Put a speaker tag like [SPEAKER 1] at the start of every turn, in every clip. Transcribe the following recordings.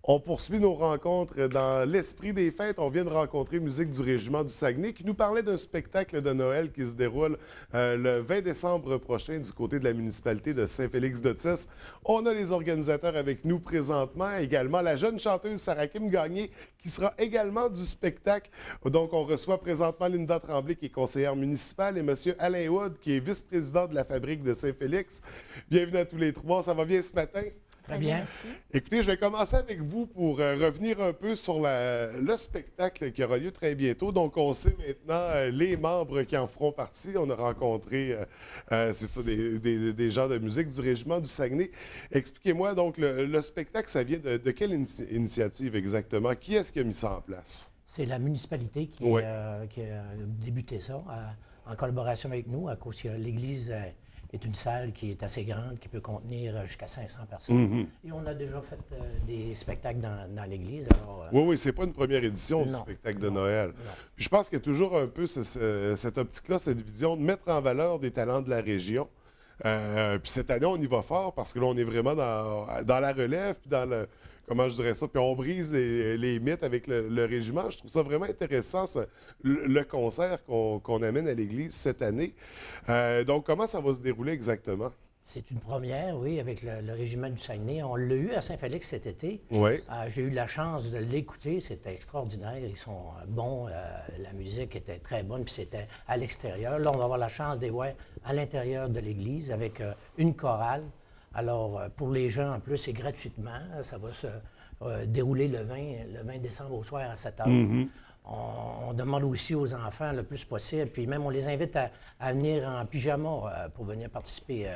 [SPEAKER 1] On poursuit nos rencontres dans l'esprit des fêtes. On vient de rencontrer Musique du Régiment du Saguenay qui nous parlait d'un spectacle de Noël qui se déroule le 20 décembre prochain du côté de la municipalité de Saint-Félix-d'Otis. On a les organisateurs avec nous présentement, également la jeune chanteuse Sarah Kim Gagné qui sera également du spectacle. Donc, on reçoit présentement Linda Tremblay qui est conseillère municipale et M. Alain Wood qui est vice-président de la fabrique de Saint-Félix. Bienvenue à tous les trois. Ça va bien ce matin?
[SPEAKER 2] Très bien.
[SPEAKER 3] Merci.
[SPEAKER 1] Écoutez, je vais commencer avec vous pour revenir un peu sur le spectacle qui aura lieu très bientôt. Donc, on sait maintenant les membres qui en feront partie. On a rencontré, c'est ça, des gens de musique du Régiment du Saguenay. Expliquez-moi, donc, le spectacle, ça vient de quelle initiative exactement? Qui est-ce qui a mis ça en place?
[SPEAKER 2] C'est la municipalité qui,
[SPEAKER 1] Oui.
[SPEAKER 2] qui a débuté ça en collaboration avec nous, à cause que l'église est une salle qui est assez grande, qui peut contenir jusqu'à 500 personnes. Et on a déjà fait des spectacles dans l'église. Alors,
[SPEAKER 1] Oui, oui, c'est pas une première édition du
[SPEAKER 2] Non.
[SPEAKER 1] spectacle de Noël. Puis je pense qu'il y a toujours un peu cette optique-là, cette vision de mettre en valeur des talents de la région. Puis cette année, on y va fort parce que là, on est vraiment dans la relève, puis dans le. Comment je dirais ça? Puis on brise les mythes avec le régiment. Je trouve ça vraiment intéressant, le concert qu'on amène à l'Église cette année. Donc, comment ça va se dérouler exactement?
[SPEAKER 2] c'est une première, oui, avec le régiment du Saguenay. On l'a eu à Saint-Félix cet été.
[SPEAKER 1] Oui.
[SPEAKER 2] J'ai eu la chance de l'écouter. C'était extraordinaire. Ils sont bons. La musique était très bonne. Puis c'était à l'extérieur. Là, on va avoir la chance de les voir à l'intérieur de l'église avec une chorale. Alors, pour les gens, en plus, c'est gratuitement. Ça va se dérouler le 20 décembre au soir à 7 h. On demande aussi aux enfants le plus possible. Puis même, on les invite à venir en pyjama pour venir participer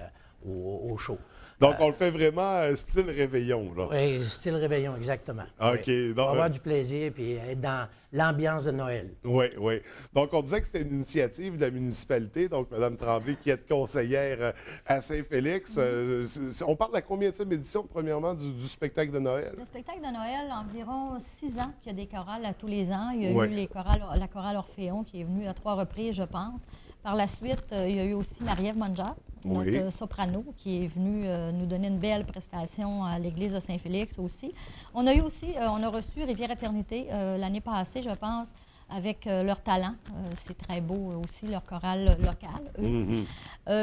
[SPEAKER 2] au show.
[SPEAKER 1] Donc, on le fait vraiment style réveillon, là.
[SPEAKER 2] Oui, style réveillon, exactement.
[SPEAKER 1] OK.
[SPEAKER 2] Oui.
[SPEAKER 1] Donc,
[SPEAKER 2] On va avoir du plaisir puis être dans l'ambiance de Noël.
[SPEAKER 1] oui, oui. Donc, on disait que c'était une initiative de la municipalité. Donc, Mme Tremblay, qui est conseillère à Saint-Félix. On parle de la combienième édition, premièrement, du spectacle de Noël?
[SPEAKER 3] Le spectacle de Noël, environ 6 ans qu'il y a des chorales à tous les ans. Il y a
[SPEAKER 1] Ouais.
[SPEAKER 3] eu la chorale Orphéon qui est venue à 3 reprises, je pense. Par la suite, il y a eu aussi Marie-Ève Mongeard, notre
[SPEAKER 1] Oui.
[SPEAKER 3] soprano, qui est venue nous donner une belle prestation à l'église de Saint-Félix aussi. On a eu aussi, on a reçu Rivière Éternité l'année passée, je pense, avec leur talent. C'est très beau aussi, leur chorale locale, eux.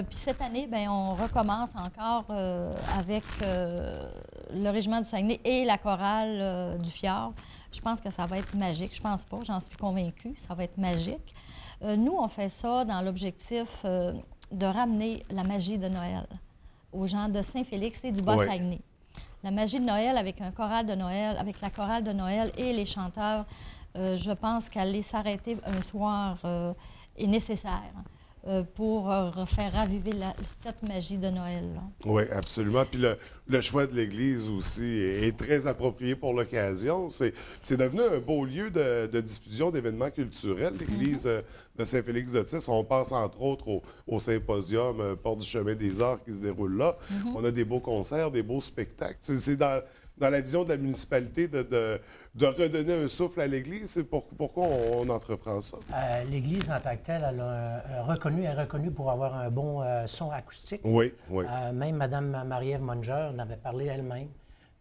[SPEAKER 3] Puis cette année, ben, on recommence encore avec le Régiment du Saguenay et la chorale du Fjord. Je pense que ça va être magique. Je pense pas, j'en suis convaincue. Ça va être magique. Nous, on fait ça dans l'objectif de ramener la magie de Noël aux gens de Saint-Félix et du Bas-Saguenay. La magie de Noël avec un choral de Noël, avec la chorale de Noël et les chanteurs, je pense qu'aller s'arrêter un soir est nécessaire pour faire raviver cette magie de Noël-là.
[SPEAKER 1] Oui, absolument. Puis le choix de l'Église aussi est très approprié pour l'occasion. C'est devenu un beau lieu de diffusion d'événements culturels, l'Église de Saint-Félix-d'Otis. On pense entre autres au symposium Porte du chemin des arts qui se déroule là. On a des beaux concerts, des beaux spectacles. C'est dans la vision de la municipalité de redonner un souffle à l'Église. C'est pourquoi on entreprend ça.
[SPEAKER 2] L'église, en tant que telle, elle est reconnue pour avoir un bon son acoustique.
[SPEAKER 1] Oui, oui.
[SPEAKER 2] Même Mme Marie-Ève Mongeard en avait parlé elle-même,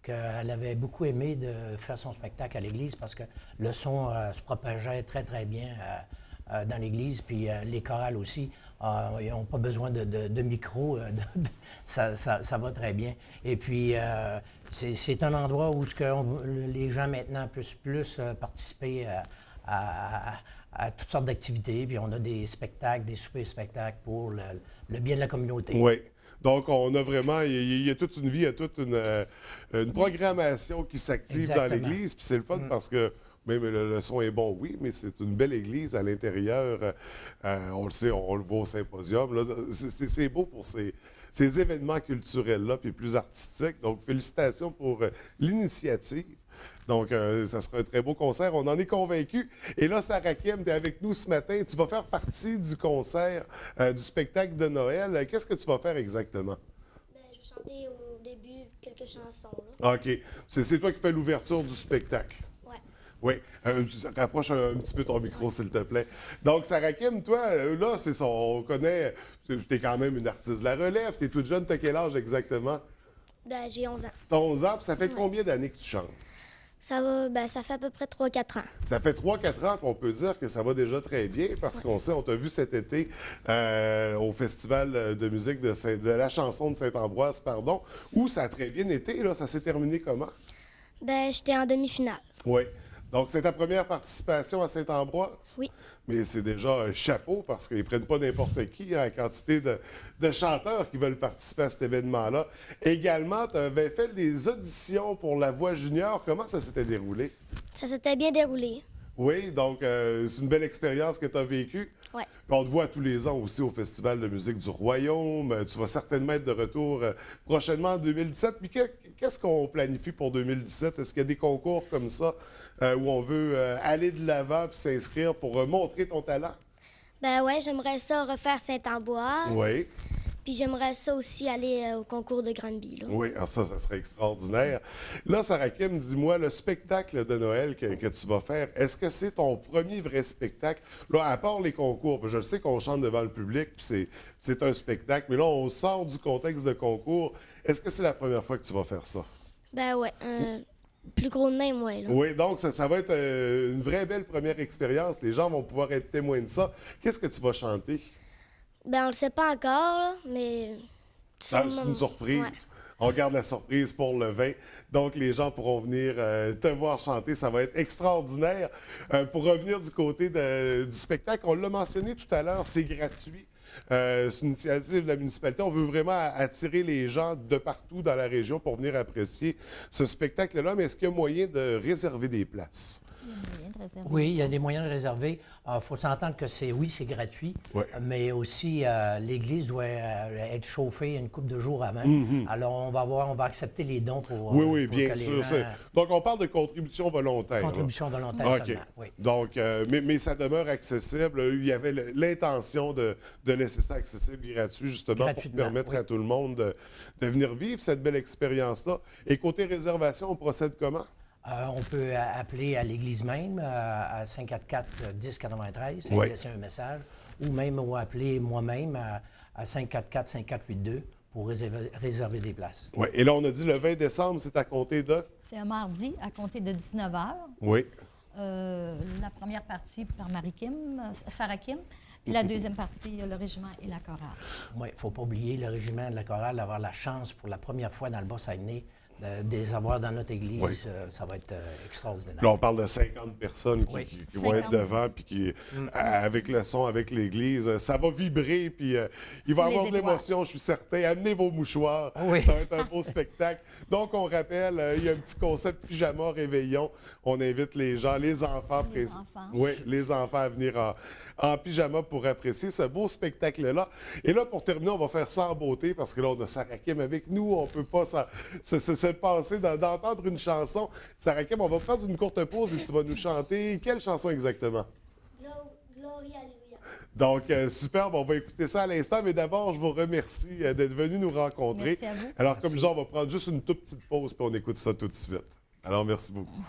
[SPEAKER 2] qu'elle avait beaucoup aimé de faire son spectacle à l'église parce que le son se propageait très, très bien dans l'église. Puis les chorales aussi, ils n'ont pas besoin de micro. Ça va très bien. Et puis, c'est un endroit où les gens maintenant peuvent plus participer à toutes sortes d'activités. Puis on a des spectacles, des super spectacles pour le bien de la communauté.
[SPEAKER 1] Oui. Donc, on a vraiment, il y a toute une vie, il y a toute une programmation qui s'active dans
[SPEAKER 2] Exactement.
[SPEAKER 1] l'Église. Puis c'est le fun parce que même le son est bon, oui, mais c'est une belle église à l'intérieur. On le sait, on le voit au symposium. Là. C'est beau pour ces événements culturels-là, puis plus artistiques. Donc, félicitations pour l'initiative. Donc, ça sera un très beau concert. On en est convaincus. Et là, Sarah Kim, tu es avec nous ce matin. Tu vas faire partie du concert, du spectacle de Noël. Qu'est-ce que tu vas faire exactement?
[SPEAKER 4] Ben, je vais chanter au début quelques chansons. Là.
[SPEAKER 1] OK. C'est toi qui fais l'ouverture du spectacle.
[SPEAKER 4] Ouais.
[SPEAKER 1] Oui. Rapproche un petit peu ton micro, s'il te plaît. Donc, Sarah Kim, toi, là, c'est ça. On connaît. Tu es quand même une artiste de la relève. Tu es toute jeune. Tu as quel âge exactement?
[SPEAKER 4] Ben, j'ai 11 ans.
[SPEAKER 1] T'as 11 ans. Puis ça fait combien d'années que tu chantes?
[SPEAKER 4] Ça fait à peu près 3-4 ans.
[SPEAKER 1] Ça fait 3-4 ans qu'on peut dire que ça va déjà très bien parce qu'on sait, on t'a vu cet été au Festival de musique de la chanson de Saint-Ambroise, pardon, où ça a très bien été. Là, ça s'est terminé comment?
[SPEAKER 4] J'étais en demi-finale.
[SPEAKER 1] Oui. Donc, c'est ta première participation à Saint-Ambroise?
[SPEAKER 4] Oui.
[SPEAKER 1] Mais c'est déjà un chapeau parce qu'ils ne prennent pas n'importe qui, hein, la quantité de chanteurs qui veulent participer à cet événement-là. Également, tu avais fait des auditions pour La Voix junior. Comment ça s'était déroulé?
[SPEAKER 4] Ça s'était bien déroulé.
[SPEAKER 1] Oui, donc c'est une belle expérience que tu as vécue.
[SPEAKER 4] Ouais.
[SPEAKER 1] Puis on te voit tous les ans aussi au Festival de musique du Royaume. Tu vas certainement être de retour prochainement en 2017. Puis qu'est-ce qu'on planifie pour 2017? Est-ce qu'il y a des concours comme ça où on veut aller de l'avant puis s'inscrire pour montrer ton talent?
[SPEAKER 4] Ouais, j'aimerais ça refaire Saint-Ambroise.
[SPEAKER 1] Oui.
[SPEAKER 4] Puis j'aimerais ça aussi aller au concours de Granby, là.
[SPEAKER 1] Oui, alors ça serait extraordinaire. Là, Sarah Kim, dis-moi, le spectacle de Noël que tu vas faire, est-ce que c'est ton premier vrai spectacle? Là, à part les concours, je sais qu'on chante devant le public, puis c'est un spectacle, mais là, on sort du contexte de concours. Est-ce que c'est la première fois que tu vas faire ça?
[SPEAKER 4] Ouais, plus gros de même, ouais, là.
[SPEAKER 1] Oui, donc ça va être une vraie belle première expérience. Les gens vont pouvoir être témoins de ça. Qu'est-ce que tu vas chanter?
[SPEAKER 4] On le sait pas encore, là, mais...
[SPEAKER 1] C'est une surprise.
[SPEAKER 4] Ouais.
[SPEAKER 1] On garde la surprise pour le 20. Donc, les gens pourront venir te voir chanter. Ça va être extraordinaire. Pour revenir du côté du spectacle, on l'a mentionné tout à l'heure, c'est gratuit. C'est une initiative de la municipalité. On veut vraiment attirer les gens de partout dans la région pour venir apprécier ce spectacle-là. Mais est-ce qu'il y a moyen de réserver des places?
[SPEAKER 3] Il y a moyen de réserver.
[SPEAKER 2] Oui, il y a des moyens de réserver. Il faut s'entendre que c'est gratuit,
[SPEAKER 1] Ouais.
[SPEAKER 2] mais aussi l'église doit être chauffée une couple de jours avant. Alors, on va accepter les dons pour
[SPEAKER 1] Oui,
[SPEAKER 2] pour
[SPEAKER 1] bien
[SPEAKER 2] que les
[SPEAKER 1] sûr.
[SPEAKER 2] gens-
[SPEAKER 1] Donc, on parle de contribution volontaire. là.
[SPEAKER 2] Contribution volontaire
[SPEAKER 1] OK.
[SPEAKER 2] seulement, oui.
[SPEAKER 1] Donc, mais ça demeure accessible. Il y avait l'intention de laisser ça accessible, gratuit, justement, pour
[SPEAKER 2] Gratuitement,
[SPEAKER 1] permettre
[SPEAKER 2] oui.
[SPEAKER 1] à tout le monde de venir vivre cette belle expérience-là. Et côté réservation, on procède comment?
[SPEAKER 2] On peut appeler à l'église même, à 544-1093, et
[SPEAKER 1] Ouais.
[SPEAKER 2] laisser un message, ou même appeler moi-même à 544-5482 pour réserver des places.
[SPEAKER 1] Oui. Et là, on a dit le 20 décembre, c'est à compter de?
[SPEAKER 3] C'est un mardi à compter de 19h.
[SPEAKER 1] Oui.
[SPEAKER 3] La première partie par Sarah Kim. Puis la deuxième partie, le régiment et la chorale.
[SPEAKER 2] Oui, il ne faut pas oublier le régiment de la chorale d'avoir la chance pour la première fois dans le Bas-Saguenay de les avoir dans notre église.
[SPEAKER 1] Oui.
[SPEAKER 2] Ça va être extraordinaire.
[SPEAKER 1] Là, on parle de 50 personnes
[SPEAKER 2] Oui.
[SPEAKER 1] qui vont être
[SPEAKER 3] 50.
[SPEAKER 1] devant, puis avec le son, avec l'église, ça va vibrer, puis il va y
[SPEAKER 3] Sous les
[SPEAKER 1] avoir de
[SPEAKER 3] étoiles.
[SPEAKER 1] l'émotion, je suis certain. Amenez vos mouchoirs,
[SPEAKER 2] Oui.
[SPEAKER 1] ça va être un beau spectacle. Donc, on rappelle, il y a un petit concept pyjama réveillon. On invite les gens, les enfants.
[SPEAKER 3] Les enfants.
[SPEAKER 1] Oui, les enfants à venir en pyjama pour apprécier ce beau spectacle-là. Et là, pour terminer, on va faire ça en beauté, parce que là, on a Sarah Kim avec nous. On ne peut pas se passer d'entendre une chanson. Sarah Kim, on va prendre une courte pause et tu vas nous chanter quelle chanson exactement?
[SPEAKER 4] Glory, alléluia.
[SPEAKER 1] Donc, superbe, on va écouter ça à l'instant, mais d'abord, je vous remercie d'être venu nous rencontrer.
[SPEAKER 3] Merci à vous.
[SPEAKER 1] Alors, comme genre, on va prendre juste une toute petite pause, puis on écoute ça tout de suite. Alors, merci beaucoup.